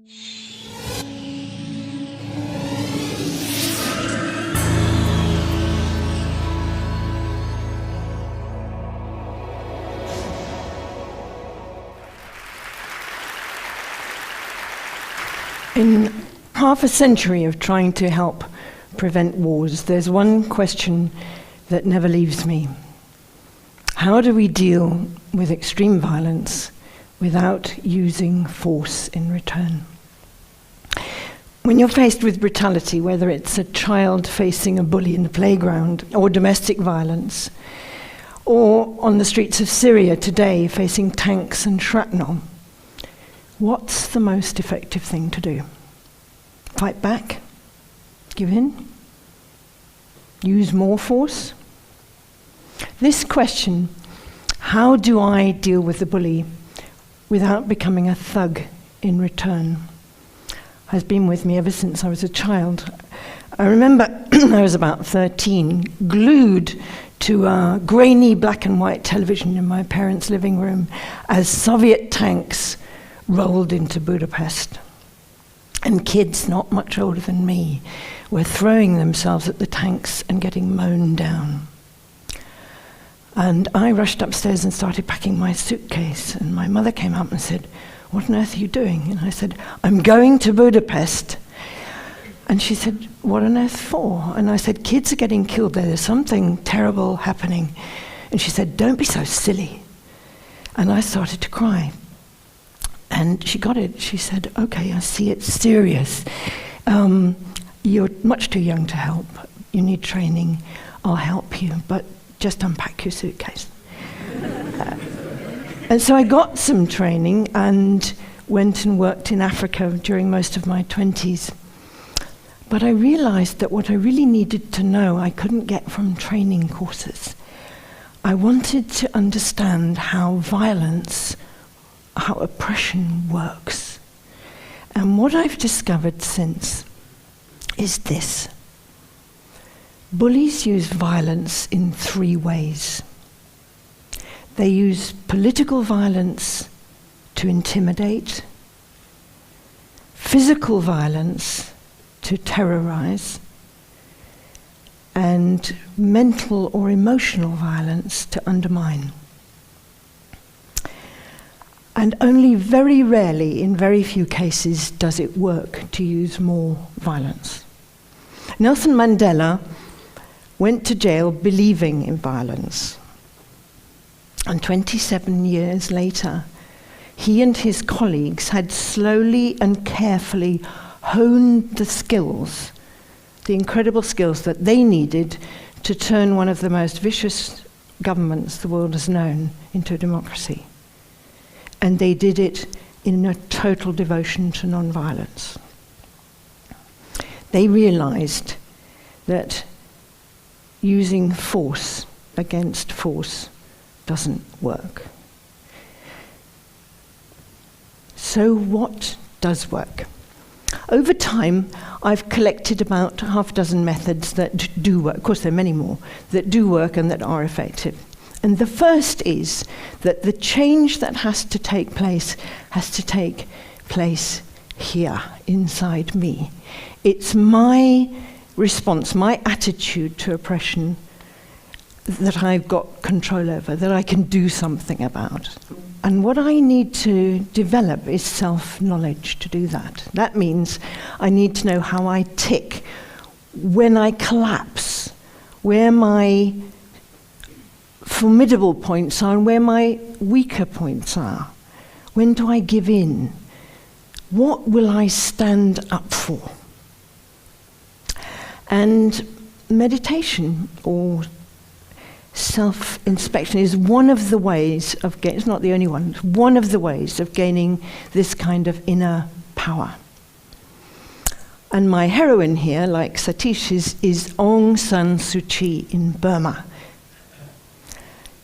In half a century of trying to help prevent wars, there's one question that never leaves me. How do we deal with extreme violence without using force in return? When you're faced with brutality, whether it's a child facing a bully in the playground, or domestic violence, or on the streets of Syria today facing tanks and shrapnel, what's the most effective thing to do? Fight back? Give in? Use more force? This question, how do I deal with the bully without becoming a thug in return, has been with me ever since I was a child. I remember I was about 13, glued to a grainy black and white television in my parents' living room as Soviet tanks rolled into Budapest. And kids not much older than me were throwing themselves at the tanks and getting mown down. And I rushed upstairs and started packing my suitcase, and my mother came up and said, "What on earth are you doing?" And I said, "I'm going to Budapest." And she said, "What on earth for?" And I said, "Kids are getting killed there. There's something terrible happening." And she said, "Don't be so silly." And I started to cry. And she got it. She said, "Okay, I see it's serious. You're much too young to help. You need training. I'll help you, but just unpack your suitcase." And so I got some training and went and worked in Africa during most of my 20s. But I realized that what I really needed to know I couldn't get from training courses. I wanted to understand how violence, how oppression works. And what I've discovered since is this. Bullies use violence in 3 ways. They use political violence to intimidate, physical violence to terrorize, and mental or emotional violence to undermine. And only very rarely, in very few cases, does it work to use more violence. Nelson Mandela went to jail believing in violence. And 27 years later, he and his colleagues had slowly and carefully honed the skills, the incredible skills that they needed to turn one of the most vicious governments the world has known into a democracy. And they did it in a total devotion to non-violence. They realized that using force against force doesn't work. So what does work? Over time, I've collected about half a dozen methods that do work. Of course, there are many more that do work and that are effective. And the first is that the change that has to take place here, inside me. It's my response, my attitude to oppression that I've got control over, that I can do something about. And what I need to develop is self-knowledge to do that. That means I need to know how I tick, when I collapse, where my formidable points are and where my weaker points are. When do I give in? What will I stand up for? And meditation or self-inspection is one of the ways of getting, it's not the only one, it's one of the ways of gaining this kind of inner power. And my heroine here, like Satish, is Aung San Suu Kyi in Burma.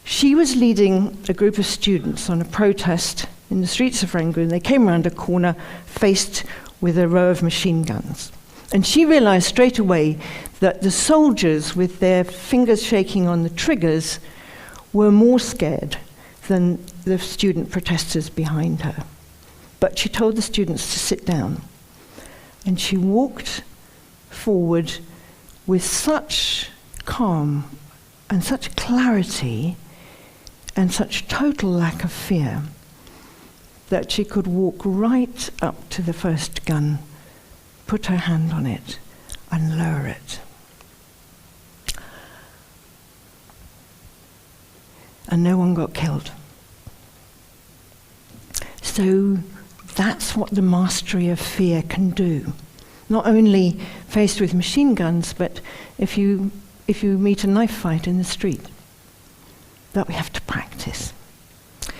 She was leading a group of students on a protest in the streets of Rangoon. They came around a corner faced with a row of machine guns. And she realized straight away that the soldiers, with their fingers shaking on the triggers, were more scared than the student protesters behind her. but she told the students to sit down. And she walked forward with such calm and such clarity and such total lack of fear that she could walk right up to the first gun, put her hand on it, and lower it. And no one got killed. So that's what the mastery of fear can do. Not only faced with machine guns, but if you meet a knife fight in the street, that we have to practice.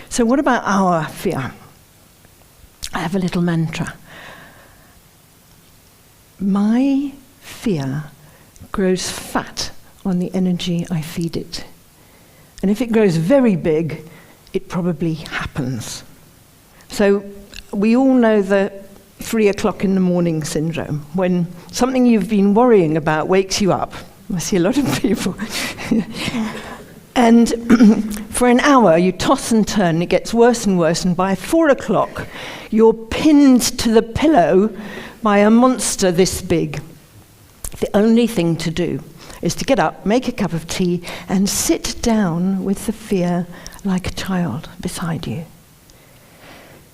So what about our fear? I have a little mantra. My fear grows fat on the energy I feed it. And if it grows very big, it probably happens. So we all know the 3 o'clock in the morning syndrome, when something you've been worrying about wakes you up. I see a lot of people. And for an hour, you toss and turn, it gets worse and worse, and by 4 o'clock, you're pinned to the pillow by a monster this big. The only thing to do is to get up, make a cup of tea, and sit down with the fear like a child beside you.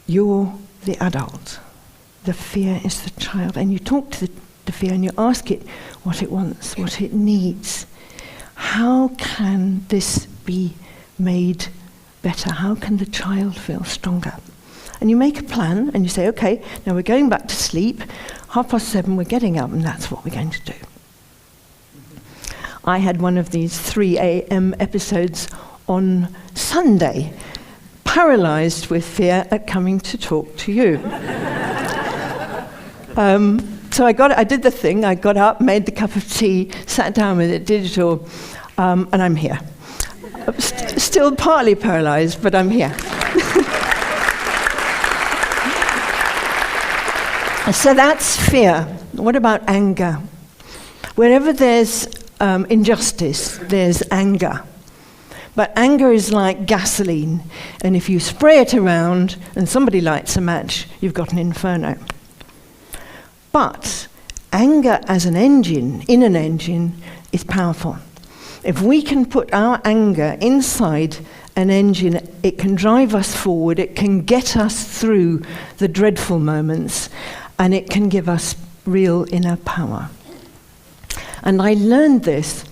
You're the adult. The fear is the child. And you talk to the fear and you ask it what it wants, what it needs. How can this be made better? How can the child feel stronger? And you make a plan and you say, okay, now we're going back to sleep. 7:30, we're getting up, and that's what we're going to do. I had one of these 3 a.m. episodes on Sunday, paralyzed with fear at coming to talk to you. So I did the thing, I got up, made the cup of tea, sat down with it, did it all, and I'm here. Still partly paralyzed, but I'm here. So that's fear. What about anger? Wherever there's injustice, there's anger. But anger is like gasoline, and if you spray it around and somebody lights a match, you've got an inferno. But anger as an engine, in an engine, is powerful. If we can put our anger inside an engine, it can drive us forward, it can get us through the dreadful moments, and it can give us real inner power. And I learned this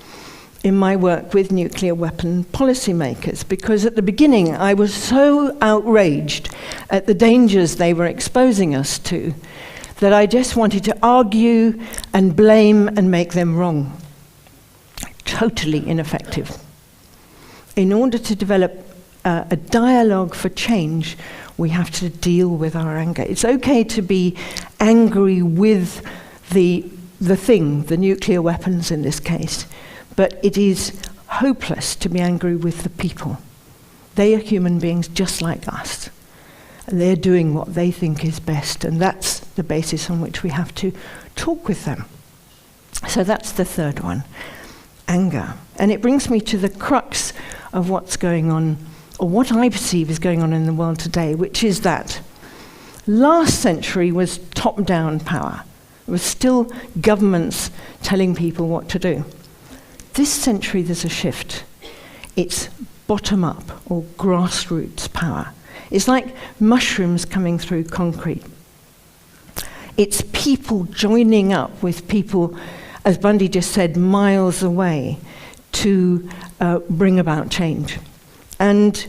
in my work with nuclear weapon policymakers, because at the beginning I was so outraged at the dangers they were exposing us to that I just wanted to argue and blame and make them wrong. Totally ineffective. In order to develop a dialogue for change, we have to deal with our anger. It's okay to be angry with the thing, the nuclear weapons in this case, but it is hopeless to be angry with the people. They are human beings just like us. And they're doing what they think is best, and that's the basis on which we have to talk with them. So that's the third one, anger. And it brings me to the crux of what's going on, or what I perceive is going on in the world today, which is that last century was top-down power. It was still governments telling people what to do. This century there's a shift. It's bottom-up or grassroots power. It's like mushrooms coming through concrete. It's people joining up with people, as Bundy just said, miles away to bring about change. And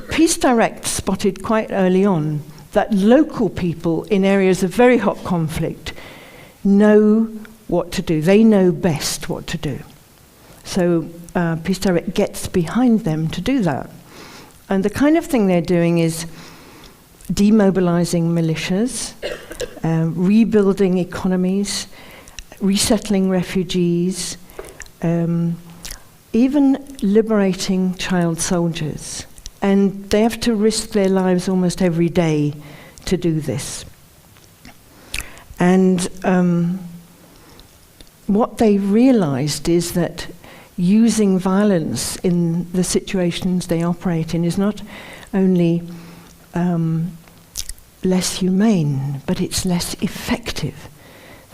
Peace Direct spotted quite early on that local people in areas of very hot conflict know what to do. They know best what to do. So Peace Direct gets behind them to do that. And the kind of thing they're doing is demobilizing militias, rebuilding economies, resettling refugees, even liberating child soldiers. And they have to risk their lives almost every day to do this. And what they realized is that using violence in the situations they operate in is not only less humane, but it's less effective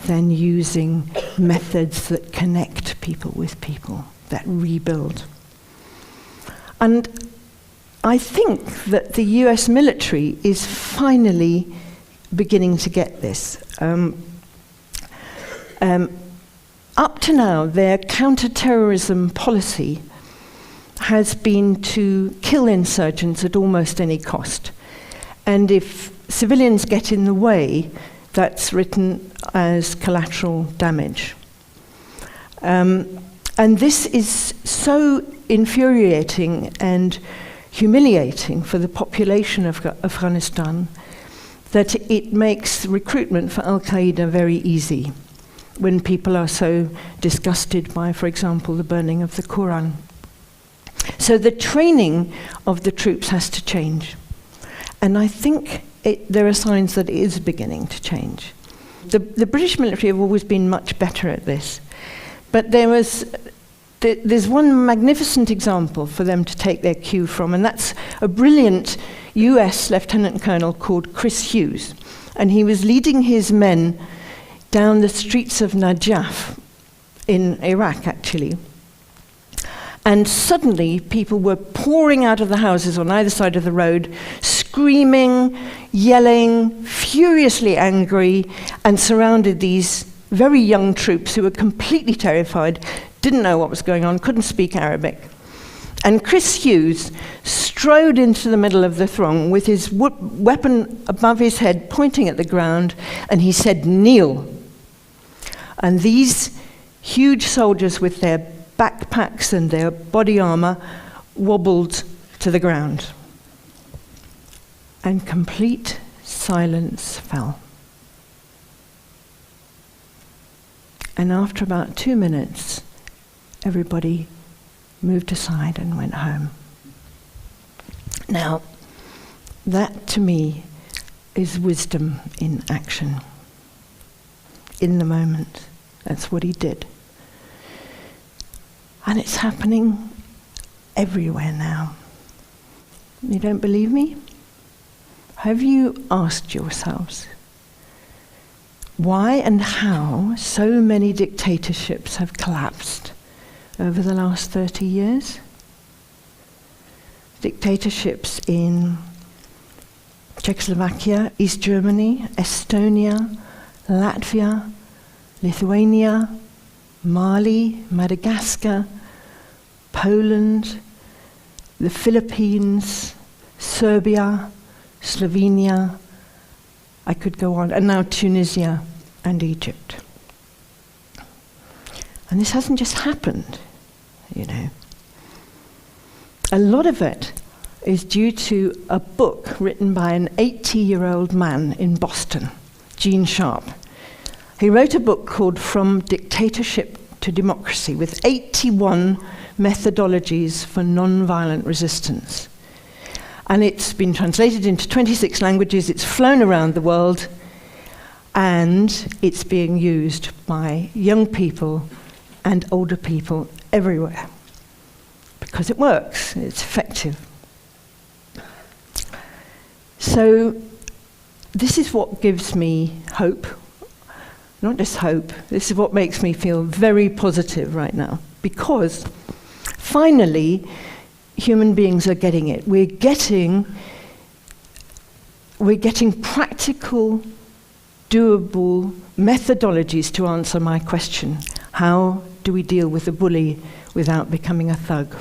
than using methods that connect people with people, that rebuild. And I think that the US military is finally beginning to get this. Up to now, their counter-terrorism policy has been to kill insurgents at almost any cost. And if civilians get in the way, that's written as collateral damage. And this is so infuriating and humiliating for the population of Afghanistan that it makes recruitment for Al-Qaeda very easy when people are so disgusted by, for example, the burning of the Quran. So the training of the troops has to change. And I think there are signs that it is beginning to change. The British military have always been much better at this. But there's one magnificent example for them to take their cue from, and that's a brilliant US Lieutenant Colonel called Chris Hughes. And he was leading his men down the streets of Najaf in Iraq, actually. And suddenly people were pouring out of the houses on either side of the road, screaming, yelling, furiously angry, and surrounded these very young troops who were completely terrified, didn't know what was going on, couldn't speak Arabic. And Chris Hughes strode into the middle of the throng with his weapon above his head, pointing at the ground, and he said, "Kneel." And these huge soldiers with their backpacks and their body armor wobbled to the ground. And complete silence fell. And after about 2 minutes, everybody moved aside and went home. Now, that to me is wisdom in action. In the moment. That's what he did. And it's happening everywhere now. You don't believe me? Have you asked yourselves why and how so many dictatorships have collapsed over the last 30 years? Dictatorships in Czechoslovakia, East Germany, Estonia, Latvia, Lithuania, Mali, Madagascar, Poland, the Philippines, Serbia, Slovenia, I could go on, and now Tunisia and Egypt. And this hasn't just happened, you know. A lot of it is due to a book written by an 80-year-old man in Boston, Gene Sharp. He wrote a book called From Dictatorship to Democracy with 81 methodologies for non-violent resistance. And it's been translated into 26 languages, it's flown around the world, and it's being used by young people and older people everywhere. Because it works, it's effective. So this is what gives me hope. Not just hope, this is what makes me feel very positive right now. Because finally, human beings are getting it. We're getting practical, doable methodologies to answer my question. How do we deal with a bully without becoming a thug?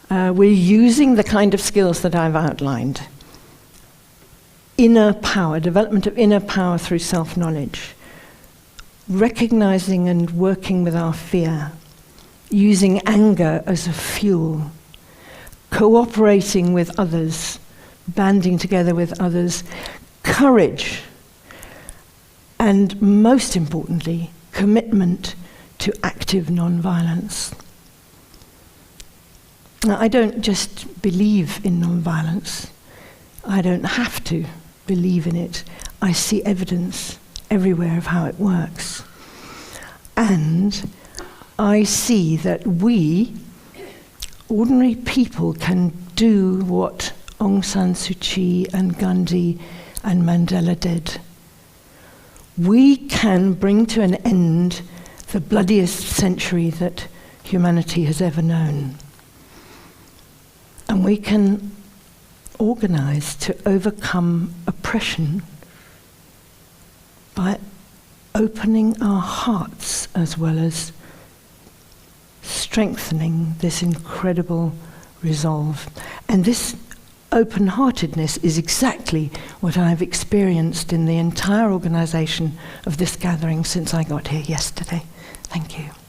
We're using the kind of skills that I've outlined. Inner power, development of inner power through self-knowledge. Recognizing and working with our fear. Using anger as a fuel. Cooperating with others. Banding together with others. Courage. And most importantly, commitment to active non-violence. Now, I don't just believe in non-violence. I don't have to believe in it. I see evidence everywhere of how it works. And I see that we, ordinary people, can do what Aung San Suu Kyi and Gandhi and Mandela dead, we can bring to an end the bloodiest century that humanity has ever known. And we can organize to overcome oppression by opening our hearts as well as strengthening this incredible resolve. And this open-heartedness is exactly what I've experienced in the entire organization of this gathering since I got here yesterday. Thank you.